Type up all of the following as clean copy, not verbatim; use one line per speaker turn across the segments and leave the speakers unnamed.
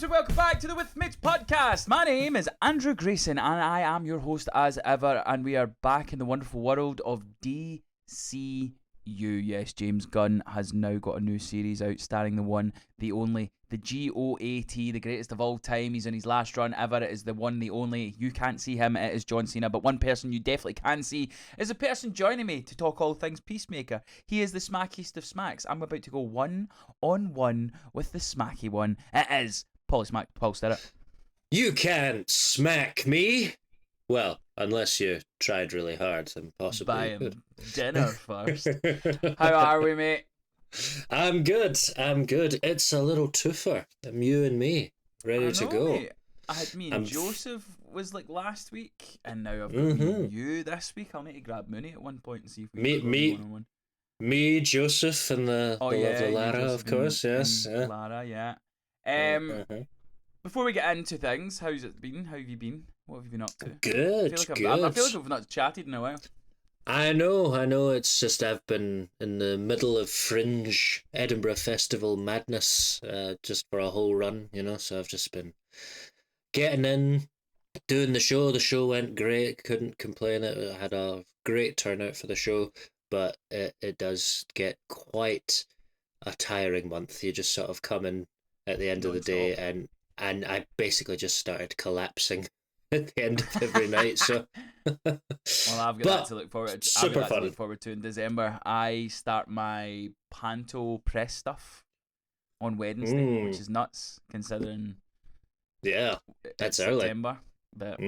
and welcome back to the With Mates podcast. My name is Andrew Grayson and I am your host as ever, and we are back in the wonderful world of DCU. Yes, James Gunn has now got a new series out starring the one, the only, the GOAT, the greatest of all time. He's in his last run ever. It is the one, the only. You can't see him, it is John Cena, but one person you definitely can see is a person joining me to talk all things Peacemaker. He is the smackiest of smacks. I'm about to go one-on-one with the smacky one. It is Paul Smack. Paul Stirrett.
You can't smack me. Well, unless you tried really hard, then possibly
Buy
you could.
him dinner first. How are we, mate?
I'm good. It's a little twofer. You and me, ready to go.
Mate. I had me and Joseph was like last week, and now I've got me and you this week. I'll need to grab Mooney at one point and see if we can go one-on-one.
Me, Joseph, and the lovely Lara, of course. Yes,
and Lara, yeah. Before we get into things, how's it been? How have you been? What have you been up to?
Good.
I feel like we've not chatted in a while.
I know. It's just I've been in the middle of Fringe Edinburgh Festival madness, just for a whole run, so I've just been getting in, doing the show. The show went great, couldn't complain. It had a great turnout for the show, but it does get quite a tiring month. You just sort of come in at the end of the day, and I basically just started collapsing at the end of every night. So,
well, I've got that to look forward to.
Super fun.
To look forward to in December. I start my Panto press stuff on Wednesday, which is nuts considering.
Yeah, that's early.
September, but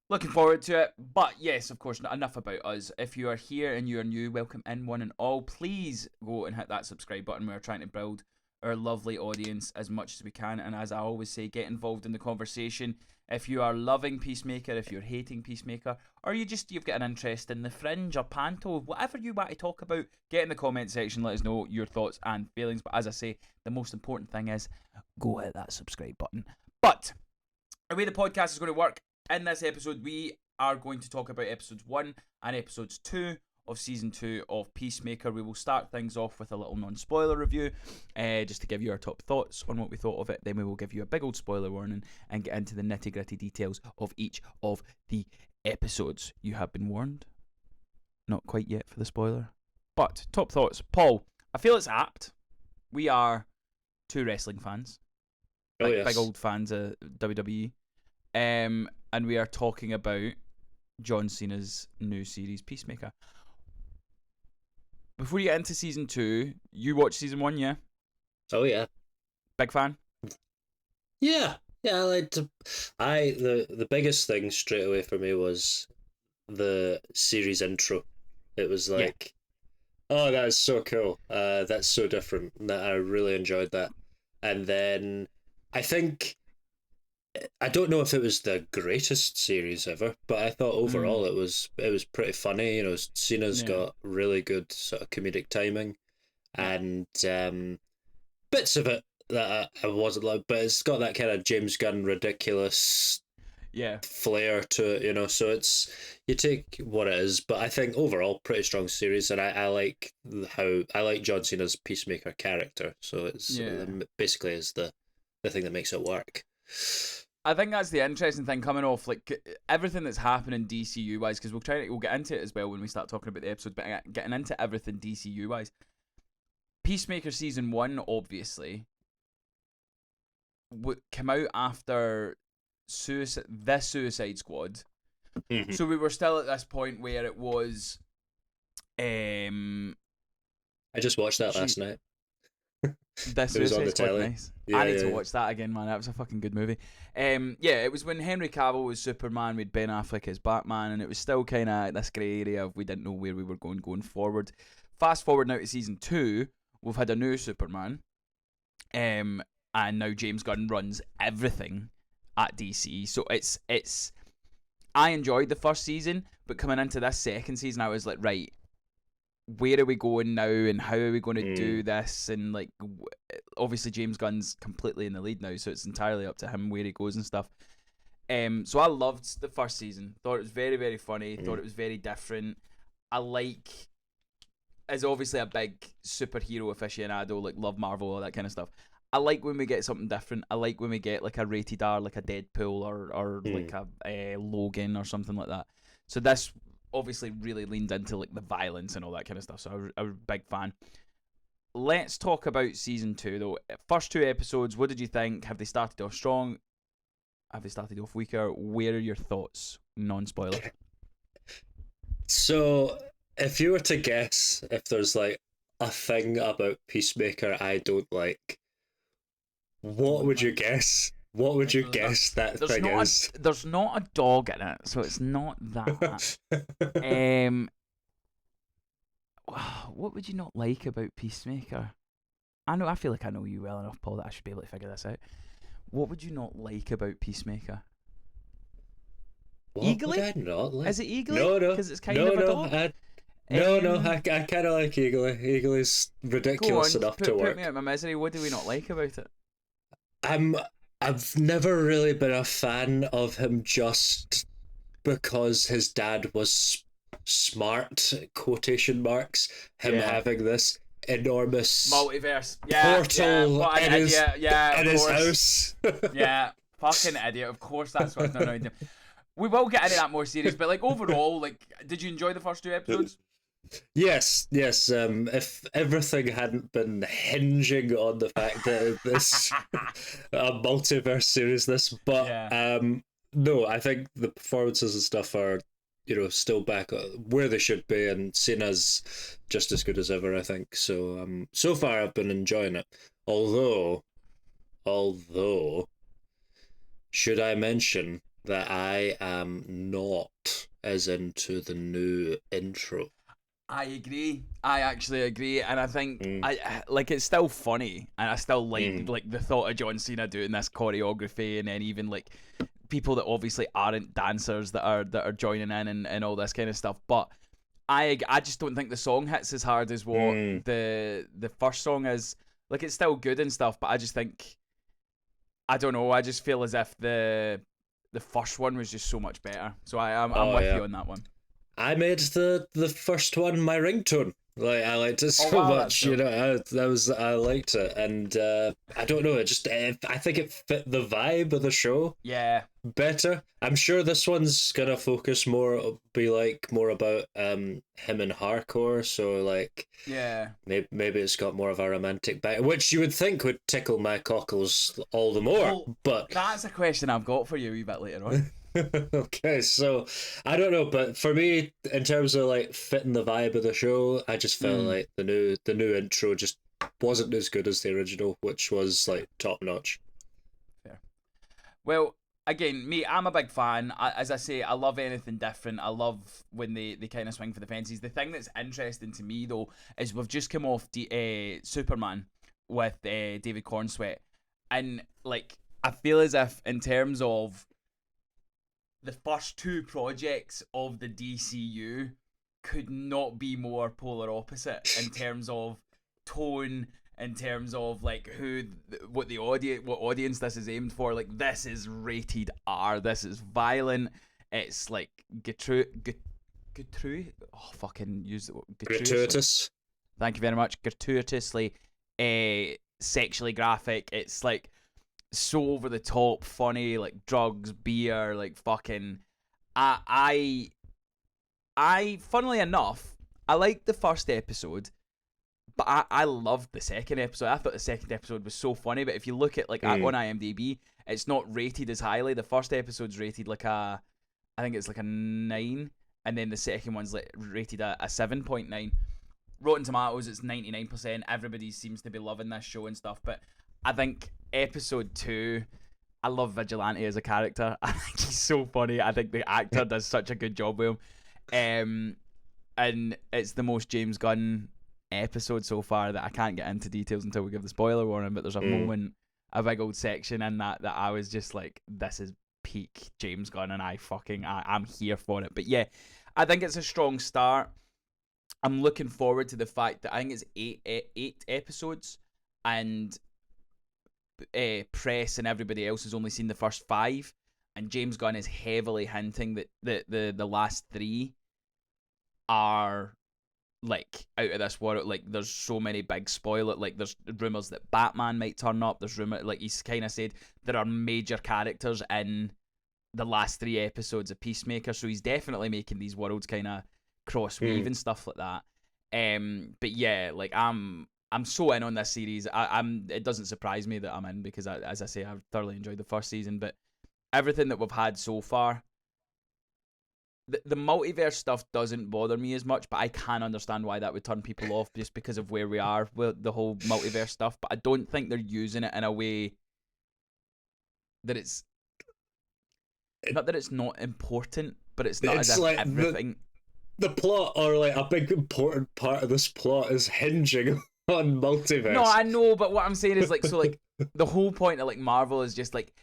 looking forward to it. But yes, of course, enough about us. If you are here and you are new, welcome in one and all. Please go and hit that subscribe button. We are trying to build our lovely audience as much as we can, and as I always say, get involved in the conversation. If you are loving Peacemaker, if you're hating Peacemaker, or you've got an interest in the Fringe or Panto, whatever you want to talk about, get in the comment section, let us know your thoughts and feelings. But as I say, the most important thing is go hit that subscribe button. But the way the podcast is going to work, in this episode we are going to talk about episodes 1 and episodes 2 of season 2 of Peacemaker. We will start things off with a little non-spoiler review, just to give you our top thoughts on what we thought of it. Then we will give you a big old spoiler warning and get into the nitty-gritty details of each of the episodes. You have been warned. Not quite yet for the spoiler, but top thoughts. Paul, I feel it's apt. We are two wrestling fans, big old fans of WWE, and we are talking about John Cena's new series, Peacemaker. Before you get into season 2, you watched season 1, yeah?
Oh yeah.
Big fan?
Yeah, I liked it. The biggest thing straight away for me was the series intro. It was like, oh, that is so cool. That's so different. That I really enjoyed that. And then I don't know if it was the greatest series ever, but I thought overall it was pretty funny. Cena's got really good sort of comedic timing, and bits of it that I wasn't like, but it's got that kind of James Gunn ridiculous flair to it. So it's, you take what it is, but I think overall pretty strong series, and I like John Cena's Peacemaker character. So it's basically is the thing that makes it work.
I think that's the interesting thing coming off like everything that's happening DCU wise, because we'll get into it as well when we start talking about the episode, but getting into everything DCU wise. Peacemaker season 1 obviously came out after the Suicide Squad, so we were still at this point where it was. I
just watched that last night.
This was on the telly. Nice. I need to watch that again, man. That was a fucking good movie. It was when Henry Cavill was Superman with Ben Affleck as Batman, and it was still kind of this grey area of we didn't know where we were going forward. Fast forward now to season 2, we've had a new Superman, and now James Gunn runs everything at DC. So it's. I enjoyed the first season, but coming into this second season, I was like, right, where are we going now, and how are we going to do this? And like, obviously James Gunn's completely in the lead now, so it's entirely up to him where he goes and stuff. So I loved the first season. Thought it was very, very funny. Thought it was very different. As obviously a big superhero aficionado, like love Marvel, all that kind of stuff. I like when we get something different. I like when we get like a rated R, like a Deadpool or like a Logan or something like that. So this obviously really leaned into like the violence and all that kind of stuff. So I was a big fan. Let's talk about season 2 though. First 2 episodes, what did you think? Have they started off strong? Have they started off weaker? Where are your thoughts? Non-spoiler.
So, if you were to guess if there's like a thing about Peacemaker I don't like, what would you guess? What would you guess that thing is?
There's not a dog in it, so it's not that. What would you not like about Peacemaker? I feel like I know you well enough, Paul, that I should be able to figure this out. What would you not like about Peacemaker?
What
Eagly?
would I not like?
Is it Eagly?
No,
Because it's kind of a dog.
I kind of like Eagly. Eagly's ridiculous enough to work.
Put me out of my misery. What do we not like about it?
I've never really been a fan of him just because his dad was smart, quotation marks, having this enormous
multiverse
portal in his house.
Yeah, fucking idiot. Of course that's what's not around him. We will get into that more serious, but like overall, like, did you enjoy the first 2 episodes?
Yes. If everything hadn't been hinging on the fact that this a multiverse series, no, I think the performances and stuff are, still back where they should be, and Cena's just as good as ever, I think. So, so far I've been enjoying it. Although, should I mention that I am not as into the new intro?
I agree. I actually agree, and I think I like it's still funny, and I still like the thought of John Cena doing this choreography, and then even like people that obviously aren't dancers that are joining in and all this kind of stuff. But I just don't think the song hits as hard as what the first song is. Like, it's still good and stuff, but I just think, I don't know. I just feel as if the first one was just so much better. So I'm with you on that one.
I made the first one my ringtone. Like, I liked it so much, I liked it, and I don't know, I think it fit the vibe of the show.
Yeah.
Better. I'm sure this one's gonna focus more about him and hardcore, so like maybe it's got more of a romantic back, which you would think would tickle my cockles all the more.
Well,
but
that's a question I've got for you a wee bit later on.
Okay, so I don't know, but for me, in terms of like fitting the vibe of the show, I just felt like the new intro just wasn't as good as the original, which was like top notch.
Fair. Well, again, me, I'm a big fan. As I say, I love anything different. I love when they kind of swing for the fences. The thing that's interesting to me though is we've just come off Superman with David Cornsweet, and like I feel as if in terms of the first 2 projects of the DCU could not be more polar opposite in terms of tone, in terms of like what audience this is aimed for. Like, this is rated R. This is violent. It's like
gratuitous.
Thank you very much. Gratuitously, sexually graphic. It's like so over the top, funny, like drugs, beer, like fucking. I funnily enough, I liked the first episode, but I loved the second episode. I thought the second episode was so funny. But if you look at like on IMDb, it's not rated as highly. The first episode's rated like I think it's like a 9, and then the second one's like rated a 7.9. Rotten Tomatoes, it's 99%. Everybody seems to be loving this show and stuff, but I think episode 2, I love Vigilante as a character. I think he's so funny. I think the actor does such a good job with him. And it's the most James Gunn episode so far that I can't get into details until we give the spoiler warning, but there's a moment, a big old section in that I was just like, this is peak James Gunn, and I'm here for it. But yeah, I think it's a strong start. I'm looking forward to the fact that I think it's eight episodes, and press and everybody else has only seen the first 5, and James Gunn is heavily hinting that the last 3 are like out of this world. Like there's so many big spoiler. Like there's rumors that Batman might turn up. There's rumor, like he's kind of said there are major characters in the last 3 episodes of Peacemaker. So he's definitely making these worlds kind of cross weave and stuff like that. But yeah, like I'm so in on this series. I'm. It doesn't surprise me that I'm in because, as I say, I've thoroughly enjoyed the first season. But everything that we've had so far, the multiverse stuff doesn't bother me as much. But I can understand why that would turn people off just because of where we are with the whole multiverse stuff. But I don't think they're using it in a way that it's not that it's not important, but it's not as if
like
everything.
The plot, or like a big important part of this plot, is hinging on multiverse.
No, I know, but what I'm saying is like, so like the whole point of like Marvel is just like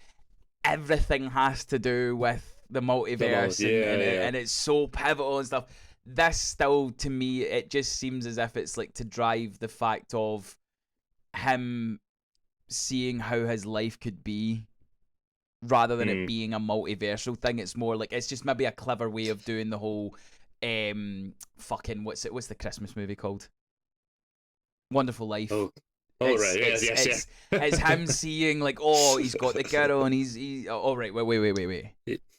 everything has to do with the multiverse, and it's so pivotal and stuff. This still, to me, it just seems as if it's like to drive the fact of him seeing how his life could be, rather than it being a multiversal thing. It's more like it's just maybe a clever way of doing the whole fucking what's the Christmas movie called? Wonderful Life.
Right.
Yes. It's him seeing like, oh, he's got the girl and he's right, wait.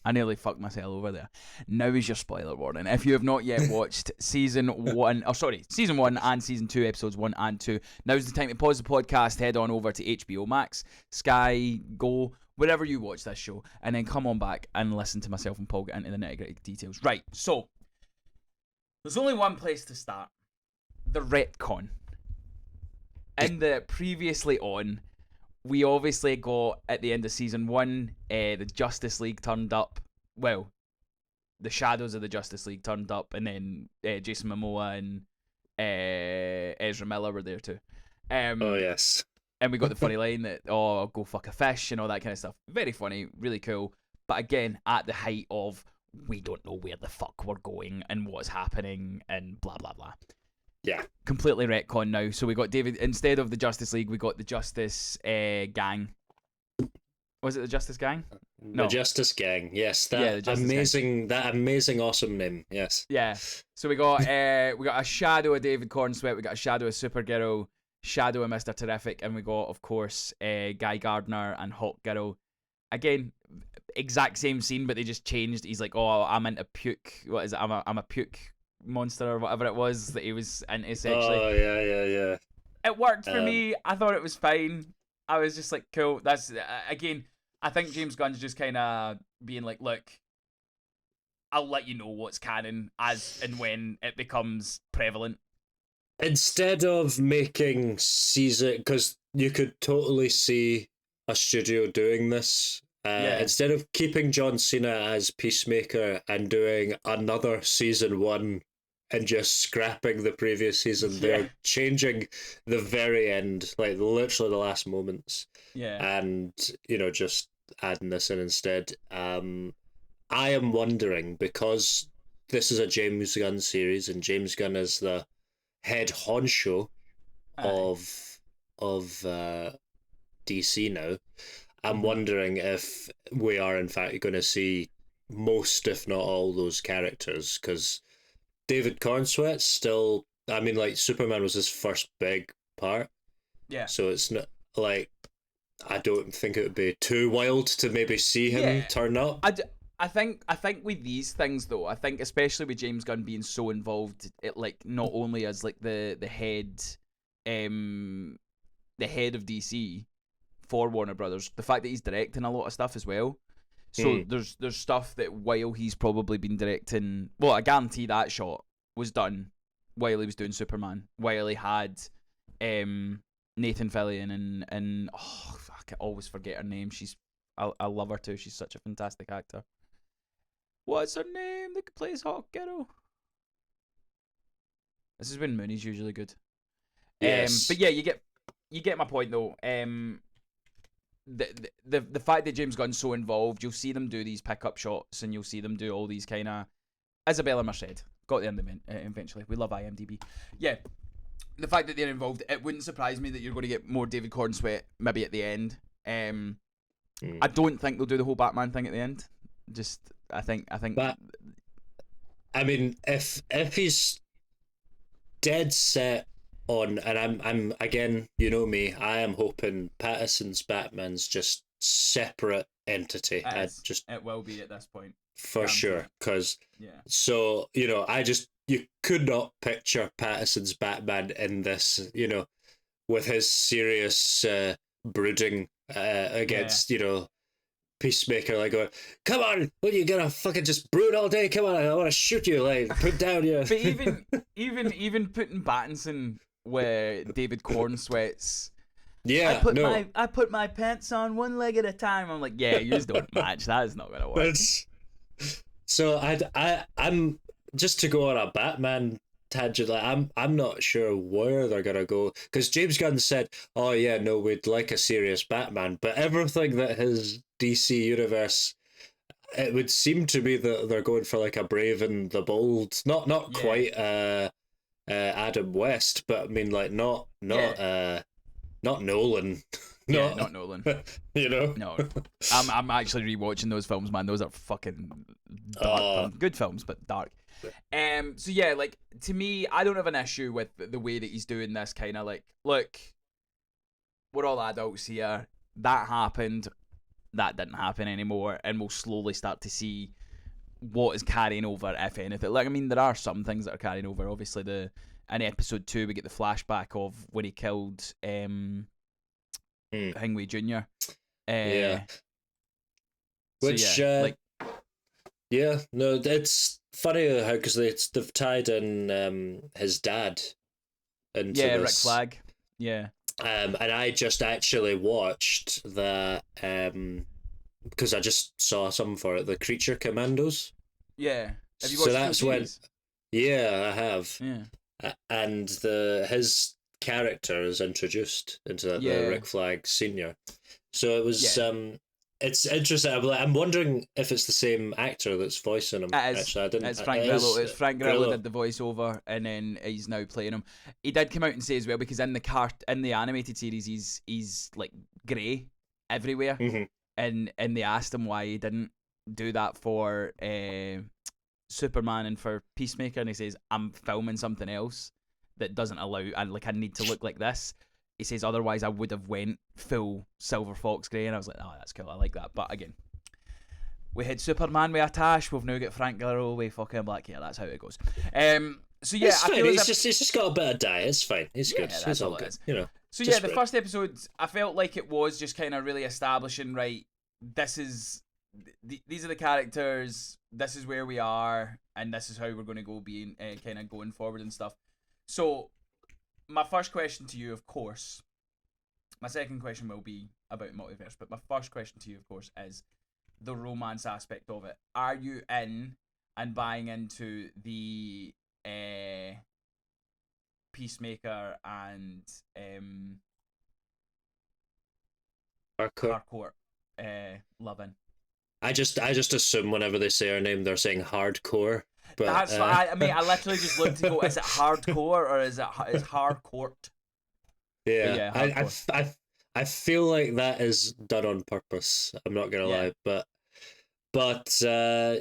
I nearly fucked myself over there. Now is your spoiler warning. If you have not yet watched season 1 and season 2, episodes 1 and 2, now's the time to pause the podcast, head on over to HBO Max, Sky, Go, wherever you watch this show, and then come on back and listen to myself and Paul get into the nitty-gritty details. Right, so there's only one place to start. The retcon. In the previously on, we obviously got at the end of season 1, the Justice League turned up. Well, the shadows of the Justice League turned up, and then Jason Momoa and Ezra Miller were there too.
Oh yes.
And we got the funny line that, oh, go fuck a fish and all that kind of stuff. Very funny, really cool. But again, at the height of we don't know where the fuck we're going and what's happening and blah blah blah.
Yeah.
Completely retcon now. So we got David, instead of the Justice League, we got the Justice Gang. Was it the Justice Gang?
No. The Justice Gang, yes. That amazing, awesome name, yes.
Yeah. So we got a shadow of David Cornsweet, we got a shadow of Supergirl, shadow of Mr. Terrific, and we got, of course, Guy Gardner and Hawk Girl. Again, exact same scene, but they just changed. He's like, oh, I'm into puke. What is it? I'm a puke monster or whatever it was that he was into sexually.
Oh, yeah.
It worked for me. I thought it was fine. I was just like, cool. That's, again, I think James Gunn's just kind of being like, look, I'll let you know what's canon as and when it becomes prevalent.
Instead of making season, because you could totally see a studio doing this. Instead of keeping John Cena as Peacemaker and doing another season 1 and just scrapping the previous season, they're changing the very end, like literally the last moments.
Yeah.
And, just adding this in instead. I am wondering, because this is a James Gunn series and James Gunn is the head honcho of DC now, I'm wondering if we are in fact going to see most, if not all, those characters, because David Cornsweet's still, I mean, like, Superman was his first big part.
Yeah.
So it's not, like, I don't think it would be too wild to maybe see him turn up.
I think with these things, though, I think especially with James Gunn being so involved, it, like, not only as, like, the head of DC for Warner Brothers, the fact that he's directing a lot of stuff as well. So there's stuff that while he's probably been directing, well, I guarantee that shot was done while he was doing Superman, while he had Nathan Fillion and oh, I can always forget her name. I love her too. She's such a fantastic actor. What's her name that plays Hawk Girl? This is when Mooney's usually good.
Yes.
But yeah, you get my point though. The fact that James Gunn's so involved, you'll see them do these pickup shots and you'll see them do all these kind of Isabella Merced got the end eventually. We love IMDb. Yeah, the fact that they're involved, it wouldn't surprise me that you're going to get more David Cornsweet maybe at the end. I don't think they'll do the whole Batman thing at the end. I think.
But I mean, if he's dead set on, and I'm again, you know me, I am hoping Patterson's Batman's just separate entity.
It
I
is.
just
It will be at this point.
for
Guaranteed.
sure, because
Yeah.
so I just you could not picture Patterson's Batman in this, with his serious brooding against Peacemaker, like going, "Come on, what are you gonna fucking just brood all day? Come on, I want to shoot you! Like, put down your."
But even putting Pattinson where David Corn sweats.
Yeah,
I put my pants on one leg at a time. I'm like, yeah, you just don't match. That is not gonna work.
That's so I'm just to go on a Batman tangent. Like, I'm not sure where they're gonna go, because James Gunn said, "Oh yeah, no, we'd like a serious Batman," but everything that his DC universe, it would seem to be that they're going for like a Brave and the Bold, not
Yeah.
quite Adam West, but I mean like not Nolan.
Yeah, not Nolan. No, I'm actually rewatching those films, man. Those are fucking dark films. Good films, but dark. So yeah, like, to me, I don't have an issue with the way that he's doing this. Kind of like, look, we're all adults here. That happened. That didn't happen anymore, and we'll slowly start to see what is carrying over, if anything. Like, I mean, there are some things that are carrying over. Obviously, in episode 2, we get the flashback of when he killed Hingway Jr.
Yeah.
So
Which,
yeah,
yeah, no, it's funny how, because they've tied in his dad into
Rick
this.
Flag. Yeah.
And I just actually watched that because I just saw something for it, the Creature Commandos.
Yeah. Have you
So
watched
that's
the
when,
series?
yeah, I have.
Yeah.
And his character is introduced into the Rick Flag Senior. So it was it's interesting. I'm wondering if it's the same actor that's voicing him.
It is.
Actually, I didn't.
It's Frank Grillo. It's Frank Grillo did the voiceover, and then he's now playing him. He did come out and say as well, because in the animated series, he's like grey everywhere, and they asked him why he didn't do that for Superman and for Peacemaker, and he says, "I'm filming something else that doesn't allow, and like, I need to look like this." He says, otherwise I would have went full Silver Fox Grey, and I was like, oh, that's cool, I like that. But again, we had Superman with a tash, we've now got Frank Grillo with fucking black hair. That's how it goes. So yeah,
it's fine. He's just got a bit of dye. It's fine. He's good. It's all good.
So yeah, the first episode, I felt like it was just kind of really establishing, right, these are the characters, this is where we are, and this is how we're going to go being kind of going forward and stuff. So my first question to you, of course, my second question will be about multiverse, but my first question to you, of course, is the romance aspect of it. Are you in and buying into the Peacemaker and Harcourt loving?
I just assume whenever they say her name, they're saying hardcore. But,
that's what I mean. I literally just looked to go, is it hardcore or is Harcourt?
Yeah, I feel like that is done on purpose. I'm not gonna lie, but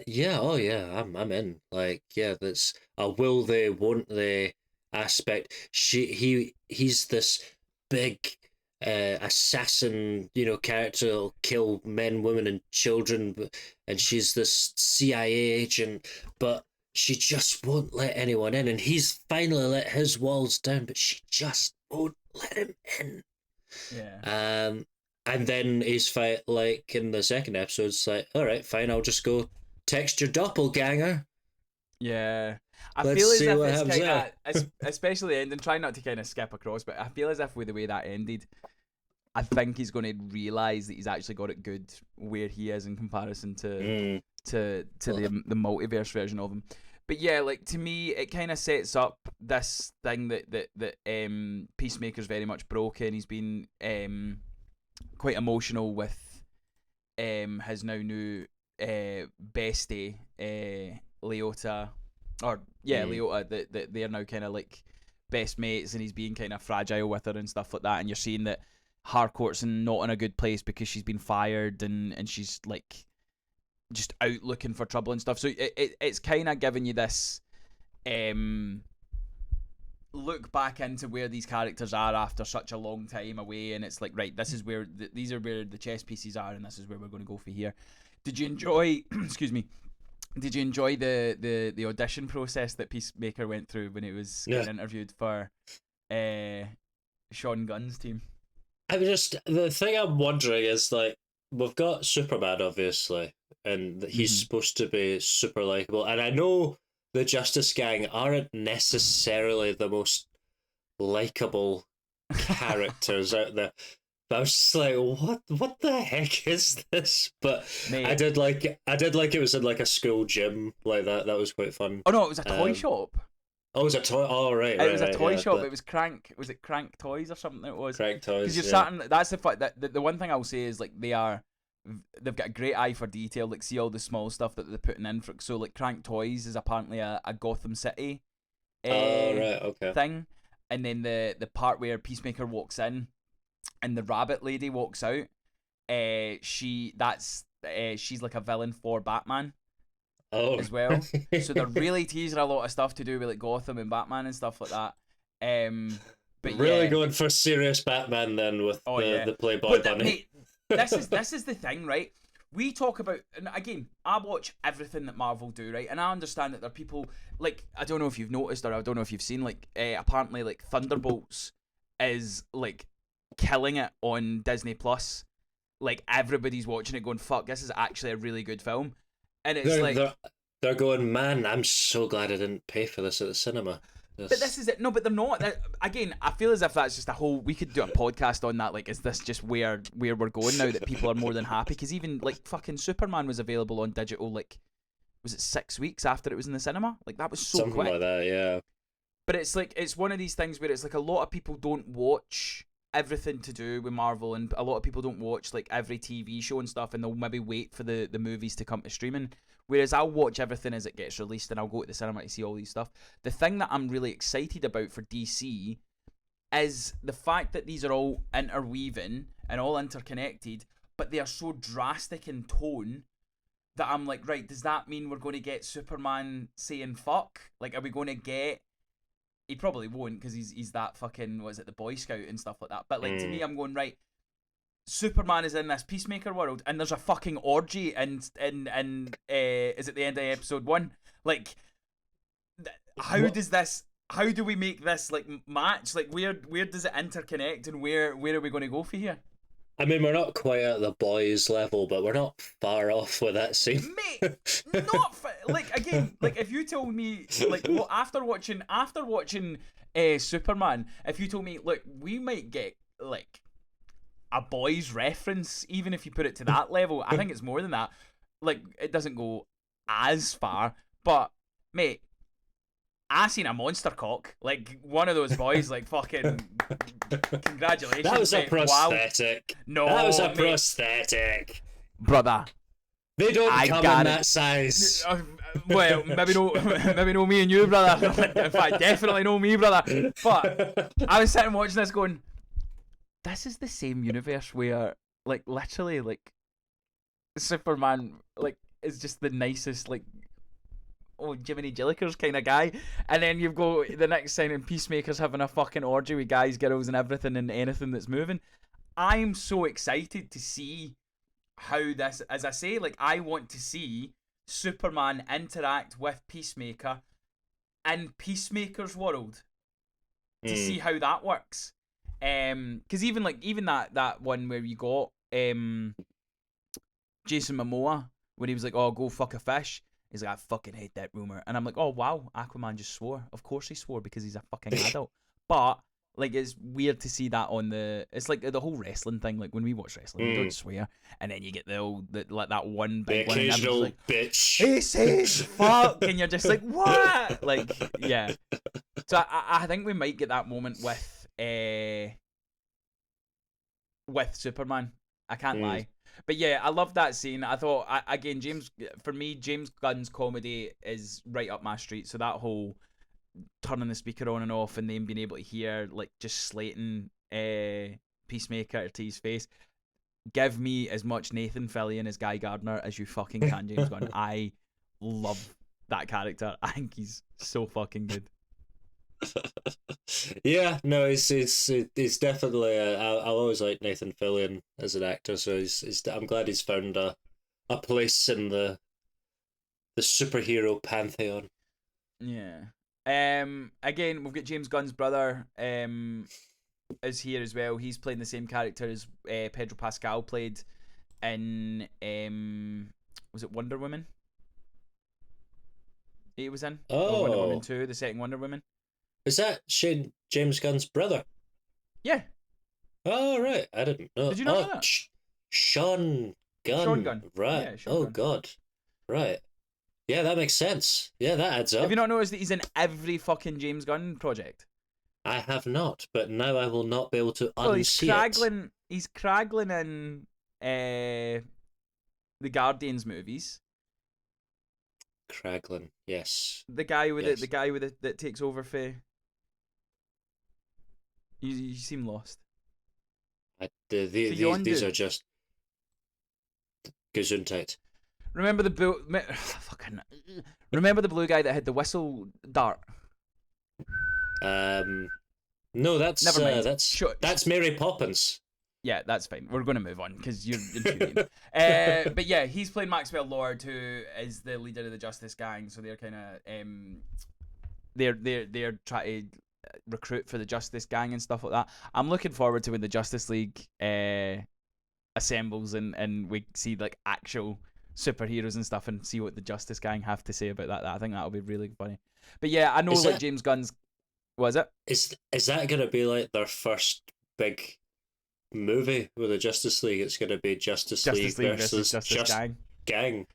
yeah, oh yeah, I'm in. Like, yeah, that's a will they, won't they aspect. He's this big assassin, character that'll kill men, women, and children, and she's this CIA agent, but she just won't let anyone in, and he's finally let his walls down, but she just won't let him in.
Yeah.
And then he's like in the second episode, it's like, all right, fine, I'll just go text your doppelganger.
Yeah.
Let's feel as if it's
kind of, especially the ending, try not to kind of skip across, but I feel as if with the way that ended, I think he's going to realise that he's actually got it good where he is in comparison to the multiverse version of him. But yeah, like, to me, it kind of sets up this thing that Peacemaker's very much broken. He's been quite emotional with his now new bestie, Leota. Leota, that they're now kind of like best mates, and he's being kind of fragile with her and stuff like that. And you're seeing that Harcourt's not in a good place because she's been fired, and she's like just out looking for trouble and stuff. So it's kind of giving you this look back into where these characters are after such a long time away, and it's like, right, this is where these are where the chess pieces are, and this is where we're going to go for here. Did you enjoy? Excuse me. Did you enjoy the audition process that Peacemaker went through when he was getting interviewed for Sean Gunn's team?
The thing I'm wondering is, like, we've got Superman, obviously, and he's supposed to be super likable, and I know the Justice Gang aren't necessarily the most likable characters out there. But I was just like, what the heck is this? But
Mate.
I did like it was in like a school gym like that. That was quite fun.
Oh no, it was a toy shop.
Oh, it was a toy. Oh, right.
It was a toy shop.
But...
It was Crank. Was it Crank Toys or something? It was
Crank Toys.
Because you're starting. That's the fact that the one thing I'll say is, like, they've got a great eye for detail. Like, see all the small stuff that they're putting in for. So like Crank Toys is apparently a Gotham City.
Right. Okay.
Thing, and then the part where Peacemaker walks in, and the rabbit lady walks out. She's like a villain for Batman.
Oh.
As well. So they're really teasing a lot of stuff to do with like Gotham and Batman and stuff like that. But
really going for serious Batman then with the Playboy bunny.
Mate, this is the thing, right? We talk about, and again, I watch everything that Marvel do, right? And I understand that there are people, like, I don't know if you've noticed or I don't know if you've seen, like, apparently, like, Thunderbolts is, like, killing it on Disney Plus. Like, everybody's watching it going, fuck, this is actually a really good film. And it's
they're going, man, I'm so glad I didn't pay for this at the cinema.
But this is it. No, but they're not. Again, I feel as if that's just a whole. We could do a podcast on that. Like, is this just where we're going now that people are more than happy? Because even like fucking Superman was available on digital. Like, was it 6 weeks after it was in the cinema? Like, that was so
something
quick.
Like that, yeah.
But it's like, it's one of these things where it's like a lot of people don't watch everything to do with Marvel, and a lot of people don't watch like every TV show and stuff, and they'll maybe wait for the movies to come to streaming. Whereas I'll watch everything as it gets released, and I'll go to the cinema to see all these stuff. The thing that I'm really excited about for DC is the fact that these are all interweaving and all interconnected, but they are so drastic in tone that I'm like, right, does that mean we're going to get Superman saying fuck? Like, are we going to get... He probably won't, because he's that fucking, what is it, the Boy Scout and stuff like that. But like, to me, I'm going, right, Superman is in this Peacemaker world, and there's a fucking orgy, and is it the end of episode 1? Like, how do we make this like match? Like, where does it interconnect, and where are we going to go for here?
I mean, we're not quite at the boys level, but we're not far off with that scene.
Mate, like, again, like, if you told me, like, well, after watching Superman, if you told me, look, we might get like a boys reference, even if you put it to that level, I think it's more than that. Like, it doesn't go as far, but mate, I seen a monster cock, like one of those boys, like fucking congratulations.
That was a
mate.
prosthetic.
Wow. No,
that was a
mate.
prosthetic,
brother.
They don't come in that size.
Well, maybe no me and you, brother. In fact, definitely no me, brother. But I was sitting watching this going, this is the same universe where, like, literally, like, Superman, like, is just the nicest, like, Jiminy Jillikers kind of guy, and then you've got the next sign and Peacemaker's having a fucking orgy with guys, girls, and everything, and anything that's moving. I'm so excited to see how this, as I say, like, I want to see Superman interact with Peacemaker in Peacemaker's world to see how that works. Because even that one where you got Jason Momoa when he was like, "Oh, go fuck a fish." He's like, "I fucking hate that rumor," and I'm like, "Oh wow, Aquaman just swore." Of course he swore, because he's a fucking adult. But like, it's weird to see that on the. It's like the whole wrestling thing. Like, when we watch wrestling, we don't swear, and then you get like that one big one, and
occasional
like,
bitch.
He says fuck, and you're just like, what? Like, yeah. So I think we might get that moment with Superman. I can't lie. But yeah, I love that scene. I thought, again, James Gunn's comedy is right up my street. So that whole turning the speaker on and off and then being able to hear, like, just slating Peacemaker to his face. Give me as much Nathan Fillion as Guy Gardner as you fucking can, James Gunn. I love that character. I think he's so fucking good.
Yeah, no, he's definitely. I always like Nathan Fillion as an actor, so I'm glad he's found a place in the superhero pantheon.
Yeah. Again, we've got James Gunn's brother. Is here as well. He's playing the same character as Pedro Pascal played in was it Wonder Woman? He was in or Wonder Woman
Oh,
2, the second Wonder Woman.
is that Shane James Gunn's brother?
Yeah.
Oh, right, I didn't know.
Did you not know
Oh,
that?
Sean
Sean
Gunn,
Gunn.
right?
Yeah, Sean
Oh
Gunn.
God, right. Yeah, that makes sense. Yeah, that adds
Have
up.
you not noticed that he's in every fucking James Gunn project?
I have not, but now I will not be able to
Well, he's
unsee it.
craggling. He's craggling in the Guardians movies.
Kraglin, yes,
The guy with it. The
yes.
guy with it that takes over for. You seem lost. So
These
Yondu.
are just Gesundheit.
Remember the blue? Fucking. Remember the blue guy that had the whistle dart?
Um, no,
Never mind.
that's Mary Poppins.
Yeah, that's fine. We're going to move on because you're infuriating. But yeah, he's playing Maxwell Lord, who is the leader of the Justice Gang. So they're kind of they're trying to recruit for the Justice Gang and stuff like that. I'm looking forward to when the Justice League assembles and we see like actual superheroes and stuff and see what the Justice Gang have to say about that. I think that'll be really funny. But yeah, I know
Is
like
that
James Gunn's. Was it
is that gonna be like their first big movie with the Justice League? It's gonna be Justice League
Justice League versus
versus
Justice
Just
Gang?
Gang.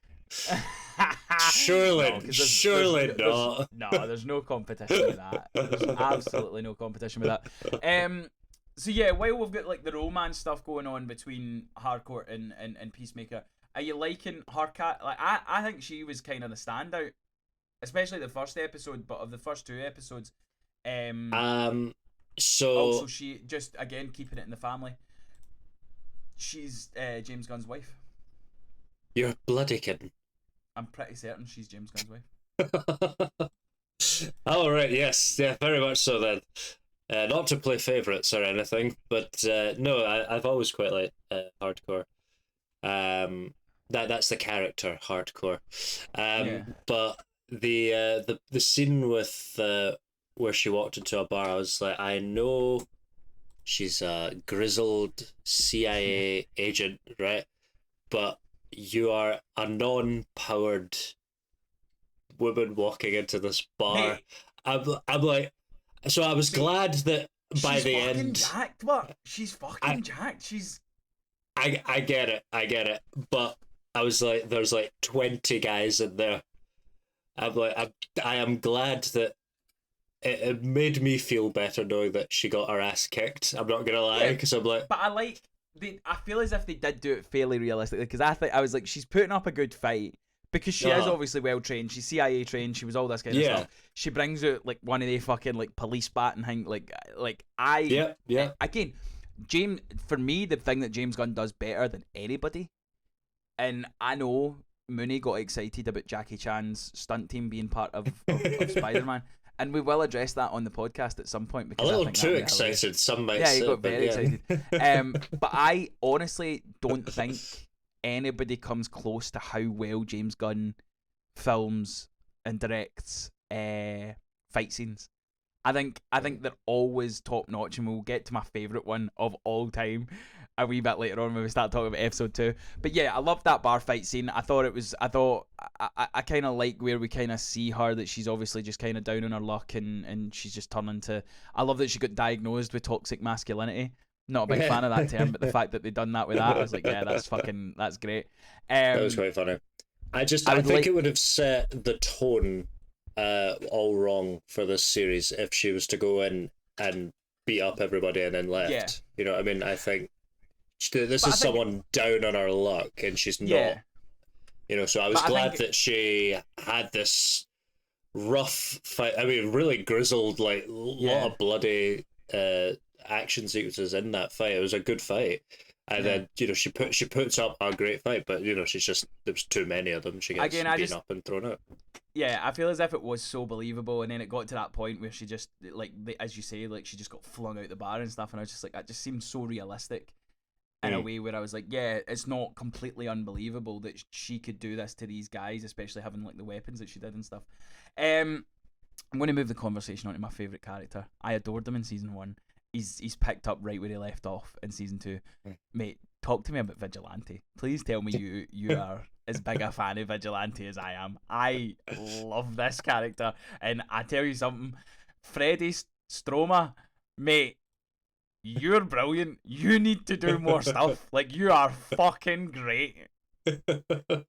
No,
Surely,
'cause
surely not.
there's no competition with that. There's absolutely no competition with that. So yeah, while we've got like the romance stuff going on between Hardcore and Peacemaker, are you liking her cat? Like I think she was kind of the standout, especially the first episode. But of the first two episodes,
Um,
also
so
she just again keeping it in the family. She's James Gunn's wife.
you're bloody kidding.
I'm pretty certain she's James Gunn's wife.
Oh right, yes, yeah, very much so then. Not to play favourites or anything, but no, I've always quite liked Hardcore. That's the character Hardcore.
Yeah.
But the scene with where she walked into a bar, I was like, I know she's a grizzled CIA agent, right? But you are a non-powered woman walking into this bar.
Mate,
I'm like, so I was glad that by
she's
the
fucking
end,
jacked, what? She's fucking
I,
jacked. She's
I get it, but I was like, there's like 20 guys in there. I'm like, I am glad that it made me feel better knowing that she got her ass kicked. I'm not gonna lie,
yeah,
because I'm like,
but I like I feel as if they did do it fairly realistically because I was like she's putting up a good fight because she is
uh,
obviously well trained. She's CIA trained. She was all this kind of
yeah,
stuff. She brings out like one of the fucking like police bat and thing. Like
yeah,
again, James for me the thing that James Gunn does better than anybody, and I know Mooney got excited about Jackie Chan's stunt team being part of Spider-Man. And we will address that on the podcast at some point
a
because I
little
think
too
that'll be
excited.
hilarious.
Some might
Yeah, he
say,
got
but
very
yeah.
excited. But I honestly don't think anybody comes close to how well James Gunn films and directs fight scenes. I think they're always top notch, and we'll get to my favourite one of all time a wee bit later on when we start talking about episode 2. But yeah, I loved that bar fight scene. I thought I kind of like where we kind of see her that she's obviously just kind of down on her luck and she's just turning to. I love that she got diagnosed with toxic masculinity. Not a big fan of that term, but the fact that they done that with that, I was like, yeah, that's great.
That was quite funny. I think it would have set the tone all wrong for this series if she was to go in and beat up everybody and then left.
Yeah.
You know what I mean? I think this
But
is someone down on her luck and she's
yeah.
not. You know, so I was
But I
glad
think
that she had this rough fight. I mean, really grizzled, like lot
Yeah.
of bloody action sequences in that fight. It was a good fight. And then she puts up a great fight, but she's just there was too many of them. She gets
Again,
beaten up and thrown out.
Yeah, I feel as if it was so believable, and then it got to that point where she just as you say, like she just got flung out the bar and stuff, and I was just like, that just seemed so realistic in a way where I was like, yeah, it's not completely unbelievable that she could do this to these guys, especially having like the weapons that she did and stuff. I'm going to move the conversation on to my favourite character. I adored him in season 1. He's picked up right where he left off in season 2. Mate, talk to me about Vigilante. Please tell me you are as big a fan of Vigilante as I am. I love this character, and I tell you something, Freddie Stroma, mate, you're brilliant. You need to do more stuff. Like, you are fucking great.
The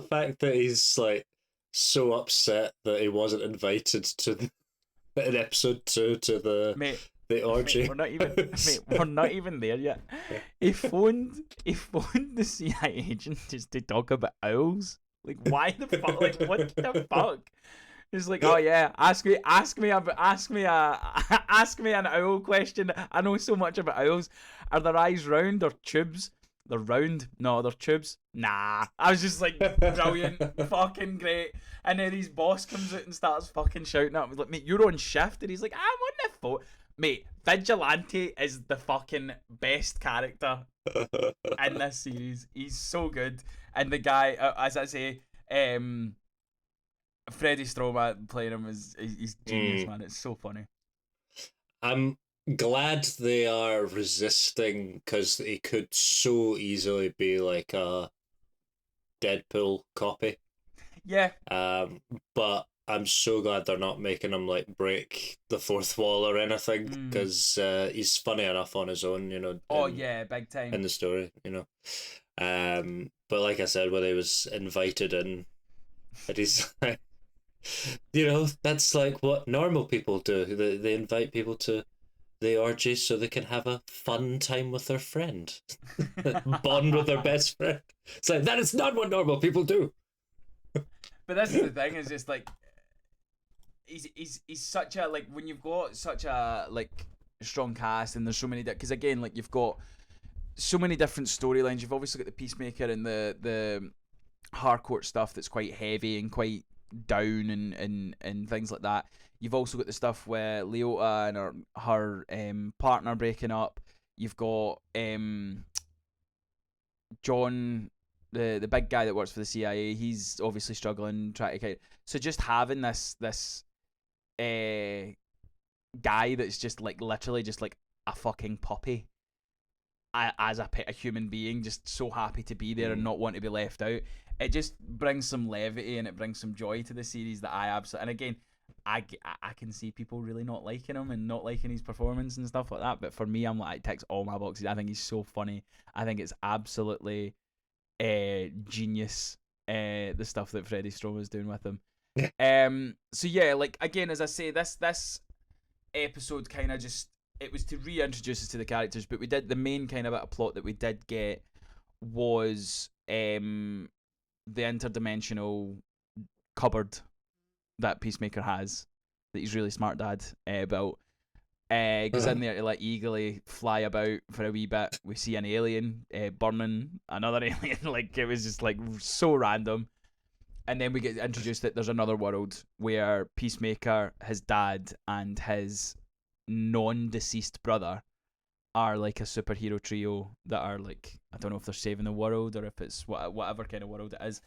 fact that he's like so upset that he wasn't invited to in episode 2 to the orgy.
Mate, we're not even there yet. He phoned the CIA agent just to talk about owls. Like, why the fuck? Like, what the fuck? He's like, oh yeah, ask me an owl question. I know so much about owls. Are their eyes round or tubes? They're round. No, they're tubes. Nah. I was just like, brilliant, fucking great. And then his boss comes out and starts fucking shouting at me like, mate, you're on shift. And he's like, I'm on the phone. Mate, Vigilante is the fucking best character in this series. He's so good. And the guy, as I say, Freddie Stroma playing him he's genius, man. It's so funny.
I'm glad they are resisting, because he could so easily be like a Deadpool copy.
Yeah.
But I'm so glad they're not making him like break the fourth wall or anything, because he's funny enough on his own,
Yeah, big time
in the story, But like I said, when he was invited in, and he's like, that's like what normal people do. They invite people to the orgy so they can have a fun time with their friend, bond with their best friend. It's like, that is not what normal people do.
But this is the thing, is just like, he's such a, like, when you've got such a like strong cast, and there's so many, because again, like, you've got so many different storylines. You've obviously got the Peacemaker and the Harcourt stuff that's quite heavy and quite down and things like that. You've also got the stuff where Leota and her partner breaking up. You've got John, the big guy that works for the CIA. He's obviously struggling, trying to so just having this guy that's just like literally just like a fucking puppy as a human being, just so happy to be there and not want to be left out. It just brings some levity and it brings some joy to the series that I absolutely. And again, I can see people really not liking him and not liking his performance and stuff like that. But for me, I'm like, it ticks all my boxes. I think he's so funny. I think it's absolutely genius. The stuff that Freddie Stroma is doing with him. So yeah, like, again, as I say, this episode kind of just, it was to reintroduce us to the characters, but we did, the main kind of bit of plot that we did get was the interdimensional cupboard that Peacemaker has, that he's really smart dad built. Goes in there to like eagerly fly about for a wee bit. We see an alien burning another alien. Like, it was just like so random. And then we get introduced that there's another world where Peacemaker, his dad, and his non-deceased brother are like a superhero trio that are like, I don't know if they're saving the world or if it's whatever kind of world it is.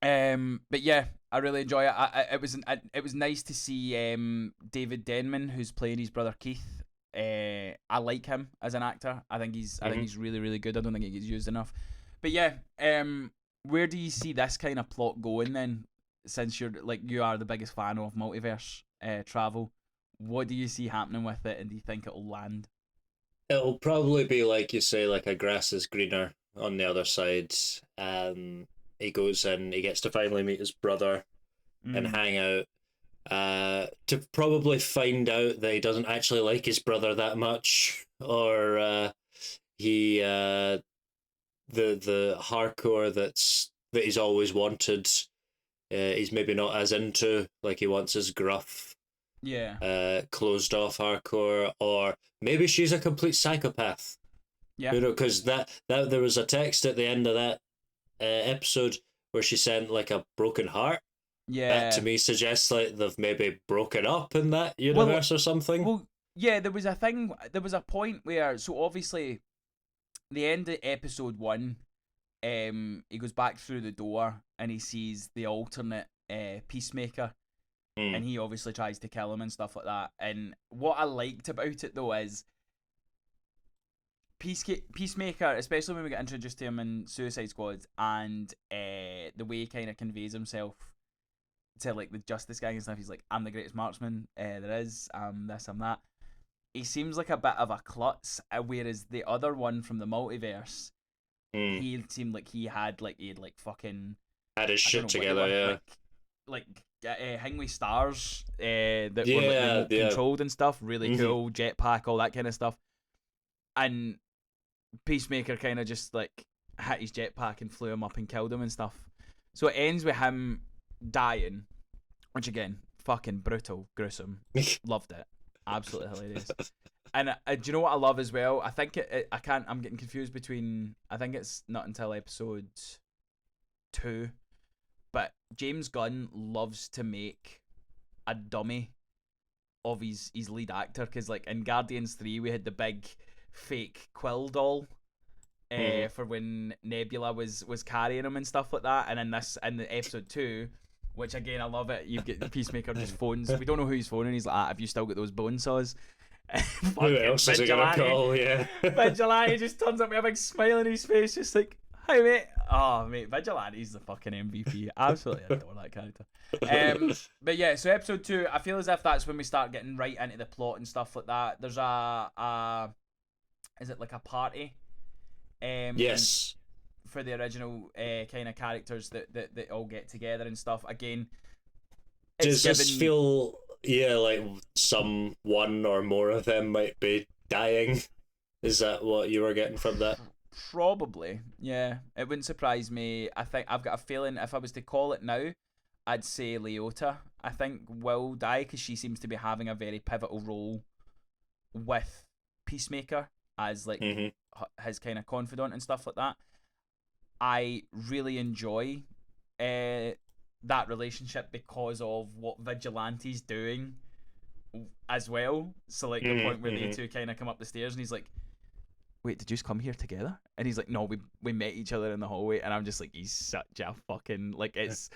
But yeah, I really enjoy it. It was nice to see David Denman, who's playing his brother Keith. I like him as an actor. I think he's really, really good. I don't think he gets used enough. But yeah, where do you see this kind of plot going then? Since you are the biggest fan of multiverse travel, what do you see happening with it, and do you think it'll land?
It'll probably be like you say, like a grass is greener on the other side. He goes in, he gets to finally meet his brother and hang out. To probably find out that he doesn't actually like his brother that much, or he the hardcore that he's always wanted, he's maybe not as into, like he wants his gruff, closed off hardcore, or maybe she's a complete psychopath.
Yeah.
You know, because that there was a text at the end of that episode where she sent like a broken heart. That to
Yeah.
me suggests like they've maybe broken up in that
Well,
universe or something.
well, yeah. There was a thing. There was a point where, so obviously, the end of episode 1, he goes back through the door and he sees the alternate Peacemaker, and he obviously tries to kill him and stuff like that. And what I liked about it though is Peacemaker, especially when we get introduced to him in Suicide Squad, and the way he kind of conveys himself to like the Justice Gang and stuff. He's like, "I'm the greatest marksman there is. This, I'm that." He seems like a bit of a klutz, whereas the other one from the multiverse, he seemed like he had fucking
Had his
I don't
shit
know
together,
what they were,
yeah.
hang with stars that were like
Yeah,
remote
yeah.
controlled and stuff. Really cool jetpack, all that kind of stuff. And Peacemaker kind of just like hit his jetpack and flew him up and killed him and stuff. So it ends with him dying, which again, fucking brutal, gruesome. Loved it, absolutely hilarious. And do you know what I love as well? I think I'm getting confused between. I think it's not until episode 2, but James Gunn loves to make a dummy of his lead actor, because like in Guardians 3 we had the big fake Quill doll for when Nebula was carrying him and stuff like that, and in the episode 2, which again I love it, you've got Peacemaker just phones, we don't know who he's phoning, he's like, have you still got those bone saws?
Who else is he gonna call? Yeah.
Vigilante just turns up with a big smile on his face, just like, hi mate. Oh mate, Vigilante's the fucking MVP. Absolutely adore that character. But yeah, so episode 2, I feel as if that's when we start getting right into the plot and stuff like that. There's is it like a party?
Yes.
For the original kind of characters that all get together and stuff. Again,
does this feel like one or more of them might be dying? Is that what you were getting from that?
Probably, yeah. It wouldn't surprise me. I think I've got a feeling if I was to call it now, I'd say Leota, I think, will die, because she seems to be having a very pivotal role with Peacemaker as like his kind of confidant and stuff like that. I really enjoy that relationship because of what Vigilante's doing as well. So like the point where they two kind of come up the stairs and he's like, wait, did you just come here together? And he's like, no, we met each other in the hallway. And I'm just like, he's such a fucking, like, it's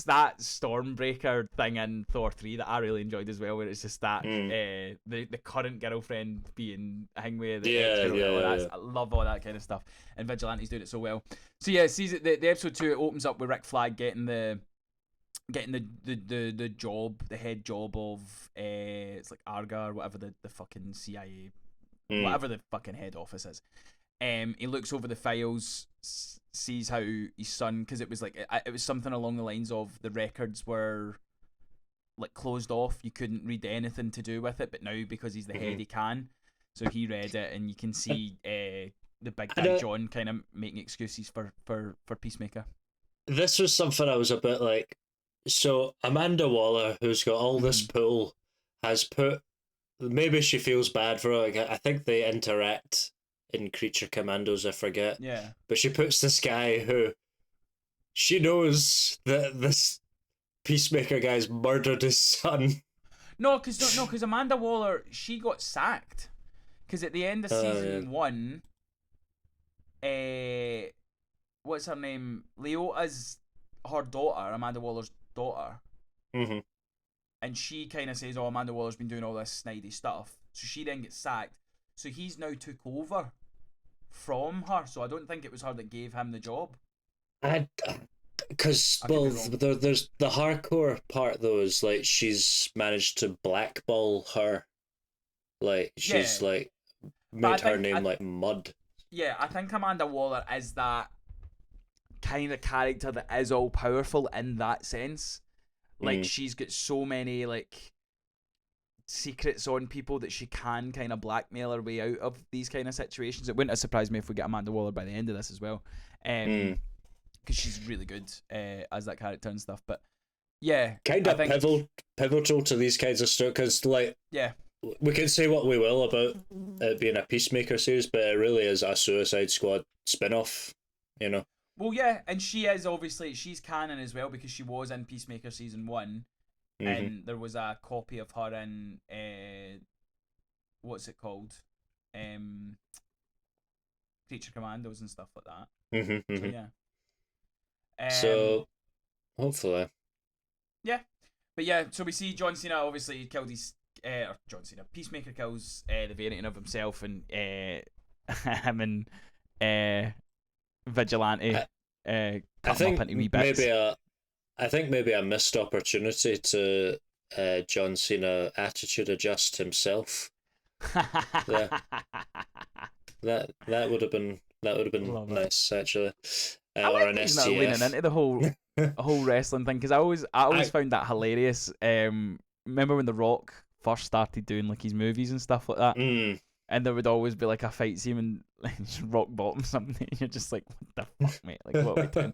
that Stormbreaker thing in Thor 3 that I really enjoyed as well, where it's just that the current girlfriend being hang with the ex-girlfriend. I love all that kind of stuff, and Vigilante's doing it so well. So yeah, sees it, the episode 2, it opens up with Rick Flag getting the job, the head job of it's like Arga or whatever the fucking CIA, whatever the fucking head office is. He looks over the files, sees how his son, because it was something along the lines of the records were like closed off, you couldn't read anything to do with it, but now because he's the head he can. So he read it, and you can see the big guy John kind of making excuses for Peacemaker.
This was something I was a bit like, so Amanda Waller, who's got all this pull, has put, maybe she feels bad for her. Like, I think they interact in Creature Commandos, I forget.
Yeah.
But she puts this guy who she knows that this Peacemaker guy's murdered his son.
No, because Amanda Waller, she got sacked. Because at the end of season 1, what's her name? Leota's her daughter, Amanda Waller's daughter. And she kind of says, oh, Amanda Waller's been doing all this snidey stuff. So she then gets sacked. So he's now took over from her. So I don't think it was her that gave him the job.
Because, well, there's the hardcore part, though, is like she's managed to blackball her. Like, she's like made her name like mud.
Yeah, I think Amanda Waller is that kind of character that is all powerful in that sense. Like, she's got so many like secrets on people that she can kind of blackmail her way out of these kind of situations. It wouldn't have surprised me if we get Amanda Waller by the end of this as well, because she's really good as that character and stuff. But yeah,
kind of pivotal to these kinds of stuff, because like we can say what we will about it being a Peacemaker series, but it really is a Suicide Squad spin-off, you know.
Well, yeah, and she is obviously she's canon as well because she was in Peacemaker season 1,
Mm-hmm.
and there was a copy of her in what's it called, Creature Commandos and stuff like that.
Mm-hmm.
So
Mm-hmm.
yeah,
So hopefully,
yeah, but yeah, so we see John Cena obviously killed his or John Cena Peacemaker kills the variant of himself and him and Vigilante
I,
cut
I
him up
think
into wee bits.
maybe a missed opportunity to John Cena attitude adjust himself. Yeah. That would have been
Love it.
nice actually,
I
or
like
an
that he's not leaning
STF.
into the whole wrestling thing because I always found that hilarious. Remember when The Rock first started doing like his movies and stuff like that,
Mm.
and there would always be like a fight scene and like, just rock bottom something. And you're just like, what the fuck, mate? Like, what are we doing?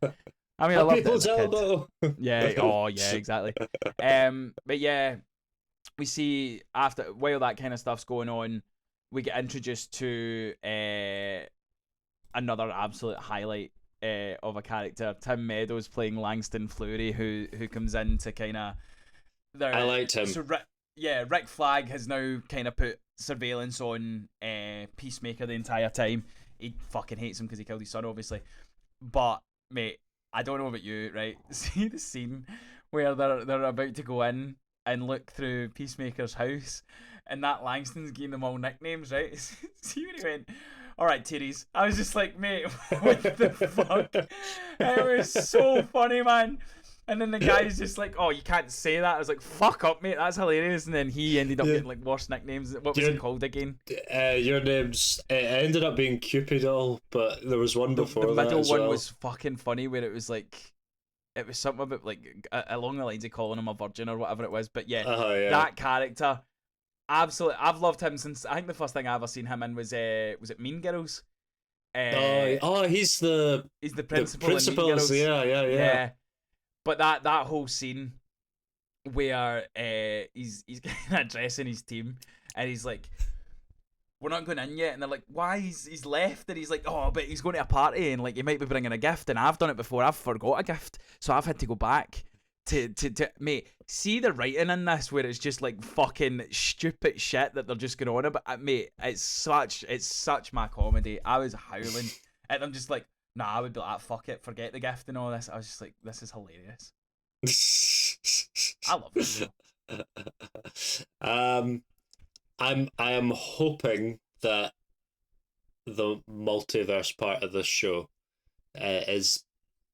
I mean, I
A
loved it
people's
as a kid.
elbow.
Yeah. Oh, yeah. Exactly. But yeah, we see while that kind of stuff's going on, we get introduced to another absolute highlight of a character, Tim Meadows playing Langston Fleury, who comes in to kind of.
I liked him.
So Rick Flag has now kind of put surveillance on Peacemaker the entire time. He fucking hates him because he killed his son, obviously. But mate, I don't know about you, right? See the scene where they're about to go in and look through Peacemaker's house, and that Langston's giving them all nicknames, right? See when he went, all right, titties. I was just like, mate, what the fuck? It was so funny, man. And then the guy's just like, oh, you can't say that. I was like, fuck up, mate. That's hilarious. And then he ended up getting like worse nicknames. What was he called again?
Your name's. It ended up being Cupid all, but there was one before
the
that
middle
as
one
well.
was fucking funny, where it was something about like along the lines of calling him a virgin or whatever it was. But yeah,
Yeah.
that character, absolutely, I've loved him since I think the first thing I ever seen him in was it Mean Girls?
He's the
principal in Mean Girls.
Yeah.
But that whole scene where he's kind of addressing his team and he's like, we're not going in yet, and they're like, why? He's left, and he's like, oh, but he's going to a party and like he might be bringing a gift, and I've done it before, I've forgot a gift, so I've had to go back to mate, see the writing in this where it's just like fucking stupid shit that they're just going on about. Mate, it's such my comedy. I was howling and I'm just like, nah, I would be like, fuck it, forget the gift and all this. I was just like, this is hilarious. I love it.
I am hoping that the multiverse part of this show is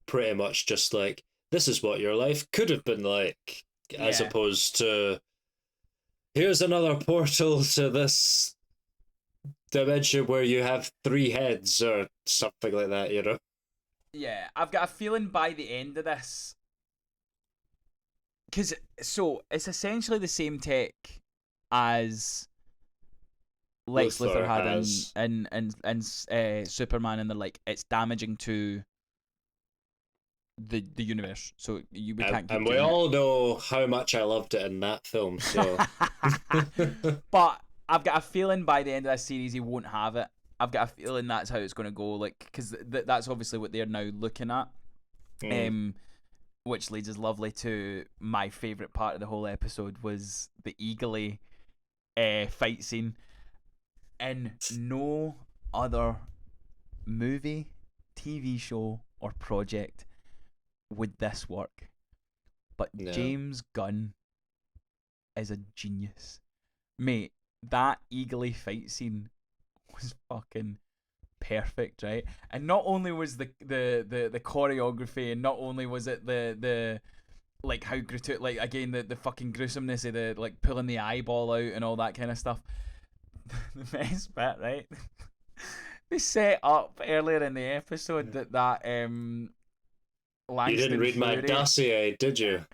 pretty much just like, this is what your life could have been like, as opposed to here's another portal to this dimension where you have 3 heads or something like that, you know?
Yeah, I've got a feeling by the end of this, because it's essentially the same tech as Lex Luthor had in Superman, and they're like, it's damaging to the universe, so we can't keep
and we all know how much I loved it in that film, so
but I've got a feeling by the end of this series he won't have it. I've got a feeling that's how it's going to go, like, because that's obviously what they're now looking at. Which leads us lovely to my favourite part of the whole episode was the Eagly fight scene. In no other movie, TV show, or project would this work. But
No.
James Gunn is a genius. Mate, that Eagly fight scene was fucking perfect, right? And not only was the choreography, and not only was it the like how like again the fucking gruesomeness of the like pulling the eyeball out and all that kind of stuff. The best bit, right? They set up earlier in the episode that Langston
you didn't read my dossier, did you?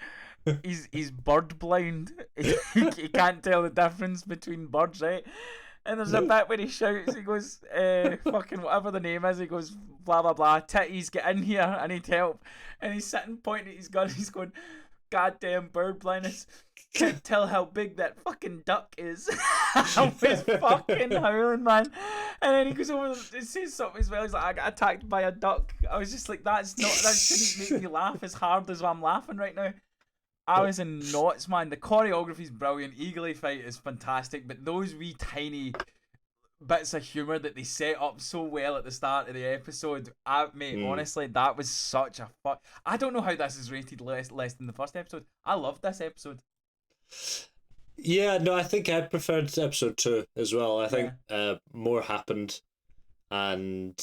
He's bird blind. He can't tell the difference between birds, right? And there's a bit where he shouts, he goes, fucking whatever the name is, he goes, blah, blah, blah, titties, get in here, I need help. And he's sitting pointing at his gun, he's going, goddamn bird blindness. Can't tell how big that fucking duck is. I was fucking howling, man. And then he goes over and says something as well. He's like, I got attacked by a duck. I was just like, that shouldn't make me laugh as hard as I'm laughing right now. I was in knots, man. The choreography's brilliant. Eagle fight is fantastic, but those wee tiny bits of humour that they set up so well at the start of the episode, mate, honestly, that was such a fuck. I don't know how this is rated less than the first episode. I loved this episode.
Yeah, no, I think I preferred episode 2 as well. I think more happened and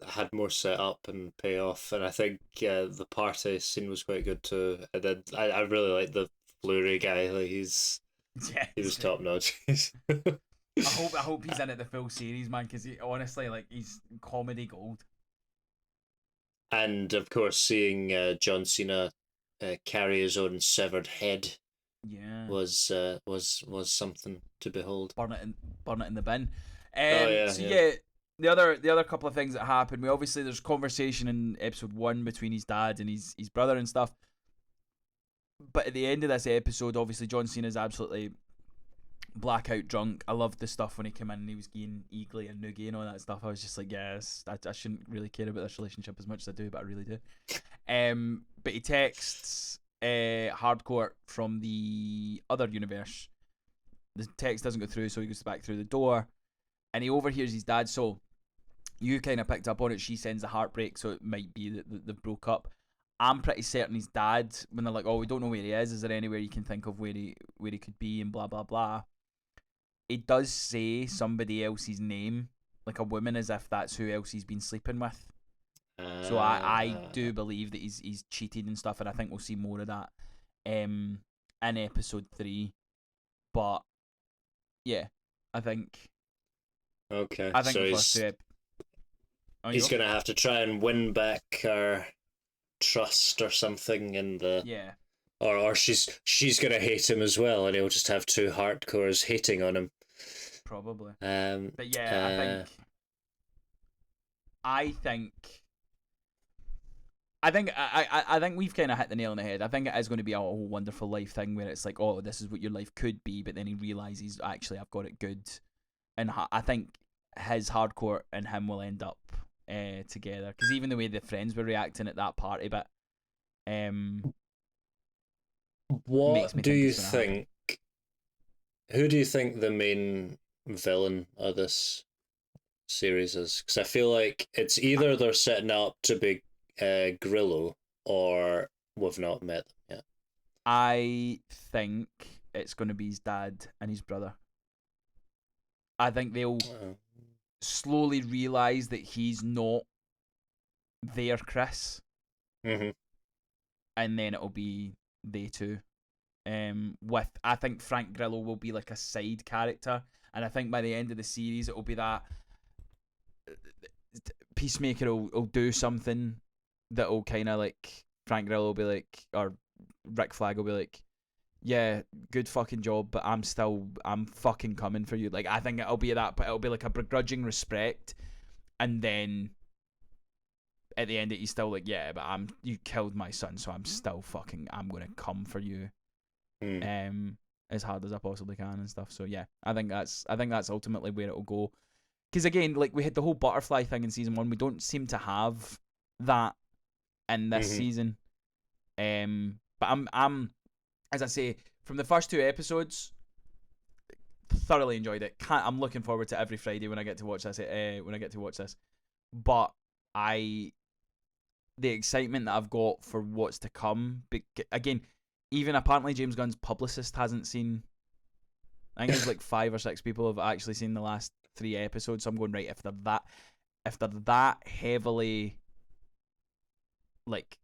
had more set up and payoff, and I think the party scene was quite good too. I really like the Flurry guy. Like he was top notch.
I hope he's in it the full series, man, because honestly, like, he's comedy gold.
And of course, seeing John Cena carry his own severed head, was something to behold.
Burn it in the bin. The other couple of things that happened. There's conversation in episode 1 between his dad and his brother and stuff. But at the end of this episode, obviously John Cena's absolutely blackout drunk. I loved the stuff when he came in and he was getting Eagly and Noogie and all that stuff. I was just like, yes, I shouldn't really care about this relationship as much as I do, but I really do. But he texts Hardcore from the other universe. The text doesn't go through, so he goes back through the door and he overhears his dad. So you kind of picked up on it. She sends a heartbreak, so it might be that they broke up. I'm pretty certain his dad, when they're like, oh, we don't know where he is there anywhere you can think of where he could be, and blah blah blah, it does say somebody else's name, like a woman, as if that's who else he's been sleeping with. So I do believe that he's cheated and stuff, and I think we'll see more of that in episode 3. But yeah, I think
so
the first 2
he's gonna have to try and win back her trust or something in the or she's gonna hate him as well, and he'll just have 2 hardcores hating on him
probably. But yeah, I think we've kind of hit the nail on the head. I think it is going to be a whole Wonderful Life thing where it's like, oh, this is what your life could be, but then he realizes, actually, I've got it good, and I think his Hardcore and him will end up together, because even the way the friends were reacting at that party bit,
what do you think? Who do you think the main villain of this series is? Because I feel like it's either they're setting up to be Grillo, or we've not met them yet.
I think it's going to be his dad and his brother. I think they'll slowly realise that he's not their Chris.
Mm-hmm.
And then it'll be they two. I think Frank Grillo will be like a side character, and I think by the end of the series it'll be that Peacemaker will do something that'll kind of like, Frank Grillo will be like, or Rick Flag will be like, yeah, good fucking job, but I'm fucking coming for you. Like, I think it'll be that, but it'll be like a begrudging respect, and then at the end he's still like, yeah, but you killed my son, so I'm gonna come for you, as hard as I possibly can and stuff. So yeah, I think that's ultimately where it'll go. Because again, like, we had the whole butterfly thing in season 1, we don't seem to have that in this season. But I'm as I say, from the first 2 episodes, thoroughly enjoyed it. I'm looking forward to every Friday when I get to watch this. But the excitement that I've got for what's to come, again, even apparently James Gunn's publicist hasn't seen. I think there's like 5 or 6 people have actually seen the last 3 episodes. So I'm going, right, if they're that heavily like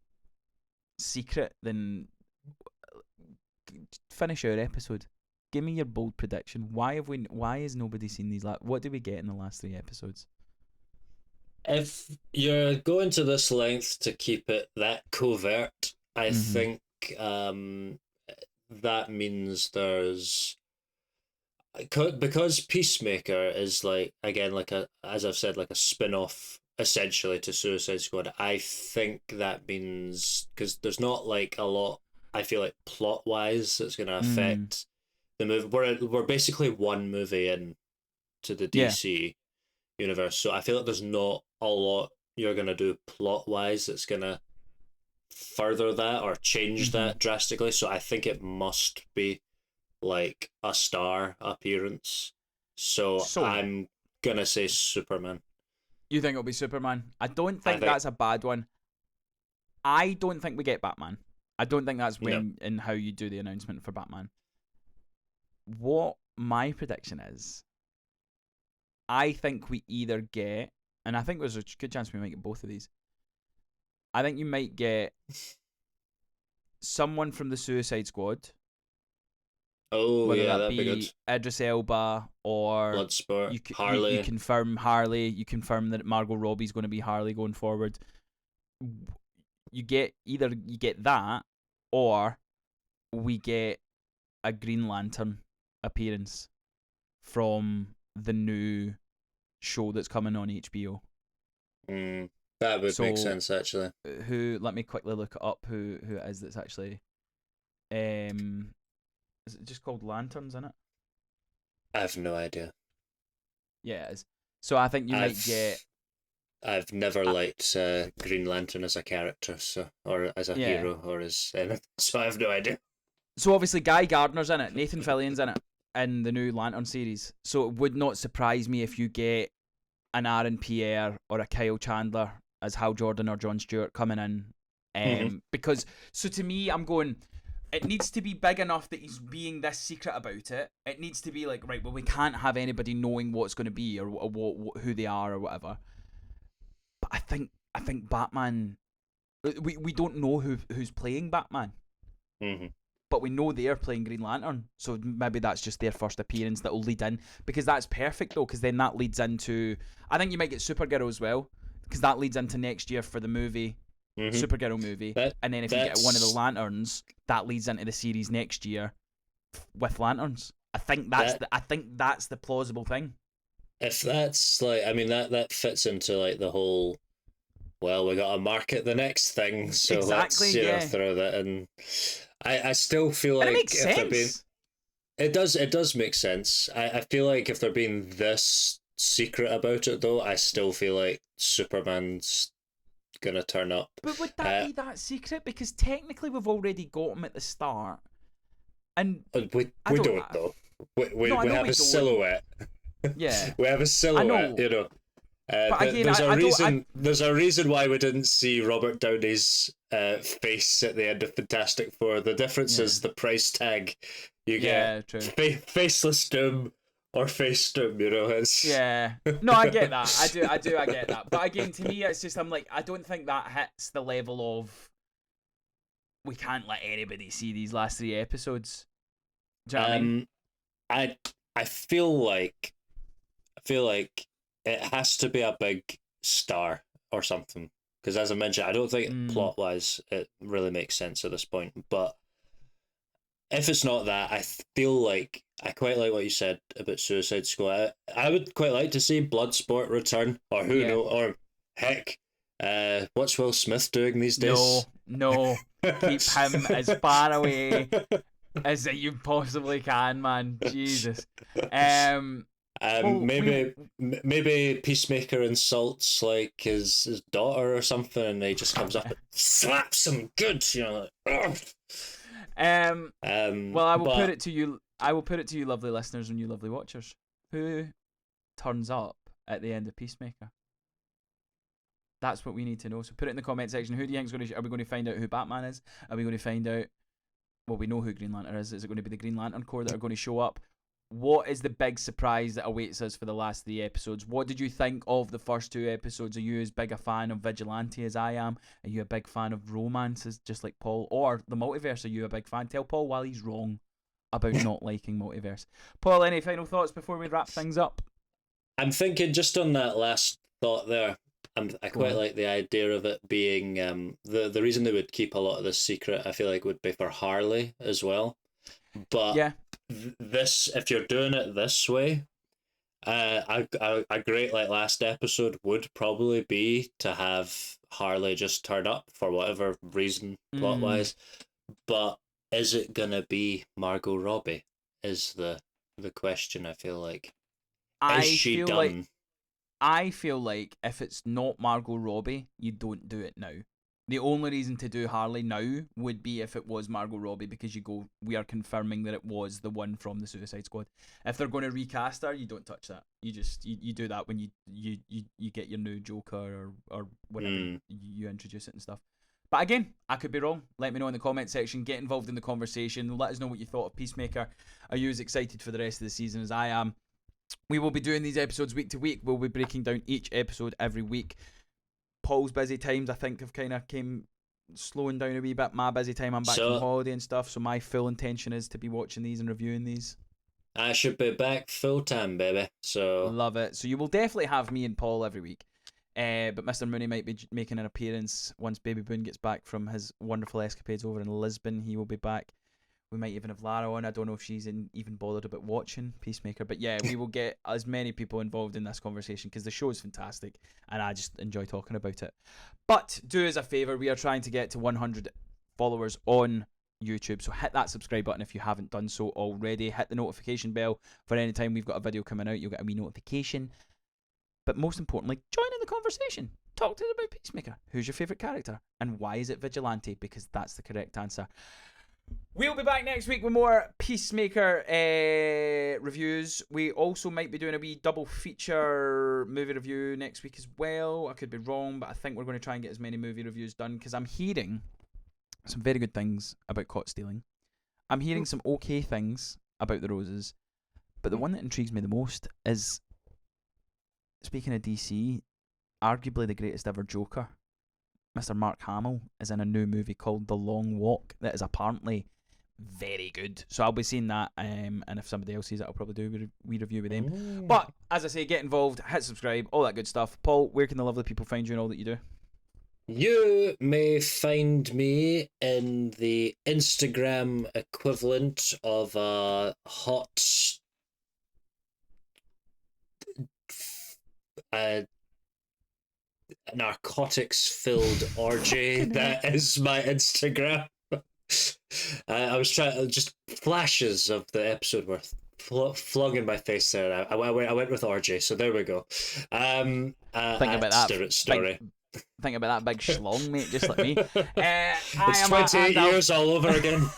secret, then finish our episode. Give me your bold prediction. Why has nobody seen these? What did we get in the last 3 episodes?
If you're going to this length to keep it that covert, I think that means there's, because Peacemaker is like, again, like as I've said, like a spin-off essentially to Suicide Squad. I think that means, because there's not like a lot I feel like plot wise, it's going to
Mm.
affect the movie. We're basically one movie in to the
Yeah.
DC universe, so I feel like there's not a lot you're going to do plot wise that's going to further that or change
Mm-hmm.
that drastically. So I think it must be like a star appearance. So
So,
I'm gonna say Superman.
you think it'll be Superman? I don't
I
think
think
that's a bad one. I don't think we get Batman. I don't think that's
no.
when and how you do the announcement for Batman. What my prediction is, I think we either get, and I think there's a good chance we might get both of these. I think you might get someone from the Suicide Squad,
Oh
whether
yeah,
that
that'd be good.
be Idris Elba or
Bloodsport,
you
Harley.
confirm Harley, you confirm that Margot Robbie's going to be Harley going forward. You get either you get that, or we get a Green Lantern appearance from the new show that's coming on HBO.
That would make
So
sense actually.
who? Let me quickly look it up. Who it is that's actually is it just called Lanterns in it?
I have no idea.
Yeah, it is. So I think you might
I've
get
I've never liked Green Lantern as a character, so or as a
yeah.
hero, or as anything. So I have no idea.
So obviously Guy Gardner's in it, Nathan Fillion's in it in the new Lantern series. So it would not surprise me if you get an Aaron Pierre or a Kyle Chandler as Hal Jordan or Jon Stewart coming in. Because so to me, I'm going. It needs to be big enough that he's being this secret about it. It needs to be like, right, well, we can't have anybody knowing what it's going to be or who they are or whatever. But I think Batman. We don't know who's playing Batman. But we know they're playing Green Lantern, so maybe that's just their first appearance that will lead in, because that's perfect though, because then that leads into, I think you might get Supergirl as well, because that leads into next year for the movie, Supergirl movie, and then if you get one of the Lanterns, that leads into the series next year with Lanterns. I think that's the plausible thing.
If that's like, I mean, that fits into like the whole. Well, we got to market the next thing, so
Exactly,
let's
yeah.
throw that in. I still feel
And
like
it makes
if they're being,
sense.
it does make sense. I feel like if they're being this secret about it though, I still feel like Superman's gonna turn up.
But would that be that secret? Because technically we've already got him at the start. And
We
I don't
don't though. We
no, I know
have
we
a
don't.
silhouette.
Yeah.
We have a silhouette,
I know.
you know.
But again,
there's a
I
reason.
don't.
There's a reason why we didn't see Robert Downey's face at the end of Fantastic Four. The difference is the price tag. You get
true.
Faceless Doom or Face Doom. You know, it's
Yeah. No, I get that. I get that. But again, to me, it's just I'm like, I don't think that hits the level of we can't let anybody see these last 3 episodes. Do you know what I mean?
I feel like it has to be a big star or something, because as I mentioned, I don't think plot wise it really makes sense at this point. But if it's not that, I feel like I quite like what you said about Suicide Squad. I would quite like to see Bloodsport return, or who know, or heck, what's Will Smith doing these days?
No, keep him as far away as you possibly can, man. Jesus.
Maybe Peacemaker insults like his daughter or something, and he just comes up and slaps him good, you know. Like,
well, I will put it to you. I will put it to you, lovely listeners and you lovely watchers. Who turns up at the end of Peacemaker? That's what we need to know. So put it in the comment section. Who do you think is going to? Are we going to find out who Batman is? Are we going to find out? Well, we know who Green Lantern is. Is it going to be the Green Lantern Corps that are going to show up? What is the big surprise that awaits us for the last 3 episodes? What did you think of the first 2 episodes? Are you as big a fan of Vigilante as I am? Are you a big fan of romances, just like Paul? Or the multiverse, are you a big fan? Tell Paul why he's wrong about not liking multiverse. Paul, any final thoughts before we wrap things up?
I'm thinking just on that last thought there, I quite like the idea of it being the reason they would keep a lot of this secret, I feel like, would be for Harley as well. But
yeah.
This, if you're doing it this way, a great like last episode would probably be to have Harley just turn up for whatever reason plot wise. But is it gonna be Margot Robbie? Is the question? I feel like, is she done?
I feel like if it's not Margot Robbie, you don't do it now. The only reason to do Harley now would be if it was Margot Robbie, because we are confirming that it was the one from the Suicide Squad. If they're going to recast her, you don't touch that. You do that when you get your new Joker or whenever you introduce it and stuff. But again, I could be wrong. Let me know in the comment section. Get involved in the conversation. Let us know what you thought of Peacemaker. Are you as excited for the rest of the season as I am? We will be doing these episodes week to week. We'll be breaking down each episode every week. Paul's busy times, I think, have kind of came slowing down a wee bit. My busy time, I'm back from holiday and stuff, so my full intention is to be watching these and reviewing these.
I should be back full time, baby. So
love it. So you will definitely have me and Paul every week. But Mr. Mooney might be making an appearance once Baby Boone gets back from his wonderful escapades over in Lisbon. He will be back. We might even have Lara on. I don't know if she's even bothered about watching Peacemaker. But yeah, we will get as many people involved in this conversation because the show is fantastic and I just enjoy talking about it. But do us a favour. We are trying to get to 100 followers on YouTube. So hit that subscribe button if you haven't done so already. Hit the notification bell for any time we've got a video coming out. You'll get a wee notification. But most importantly, join in the conversation. Talk to us about Peacemaker. Who's your favourite character? And why is it Vigilante? Because that's the correct answer. We'll be back next week with more Peacemaker reviews. We also might be doing a wee double feature movie review next week as well. I could be wrong, but I think we're going to try and get as many movie reviews done because I'm hearing some very good things about Caught Stealing. I'm hearing some okay things about The Roses. But the one that intrigues me the most is, speaking of DC, arguably the greatest ever Joker, Mr. Mark Hamill, is in a new movie called The Long Walk that is apparently very good. So I'll be seeing that, and if somebody else sees it, I'll probably do a wee review with them. But as I say, get involved, hit subscribe, all that good stuff. Paul, where can the lovely people find you and all that you do?
You may find me in the Instagram equivalent of a hot narcotics-filled orgy. That is my Instagram. I was trying, just flashes of the episode were flung in my face there. I went with orgy, so there we go.
Think about that
story.
Think about that big schlong, mate, just like me.
It's 28 years all over again.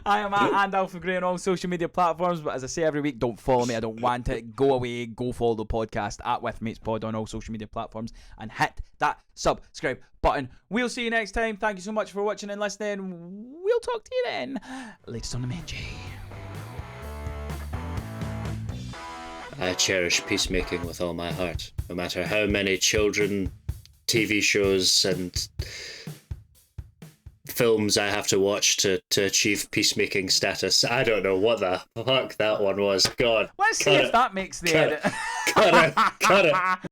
I am at Andalph Gray on all social media platforms, but as I say every week, don't follow me. I don't want it. Go away. Go follow the podcast at WithMatesPod on all social media platforms and hit that subscribe button. We'll see you next time. Thank you so much for watching and listening. We'll talk to you then. Latest on the Menji.
I cherish peacemaking with all my heart, no matter how many children, TV shows, and films I have to watch to achieve peacemaking status. I don't know what the fuck that one was. God.
Let's see if that makes the edit.
Cut it.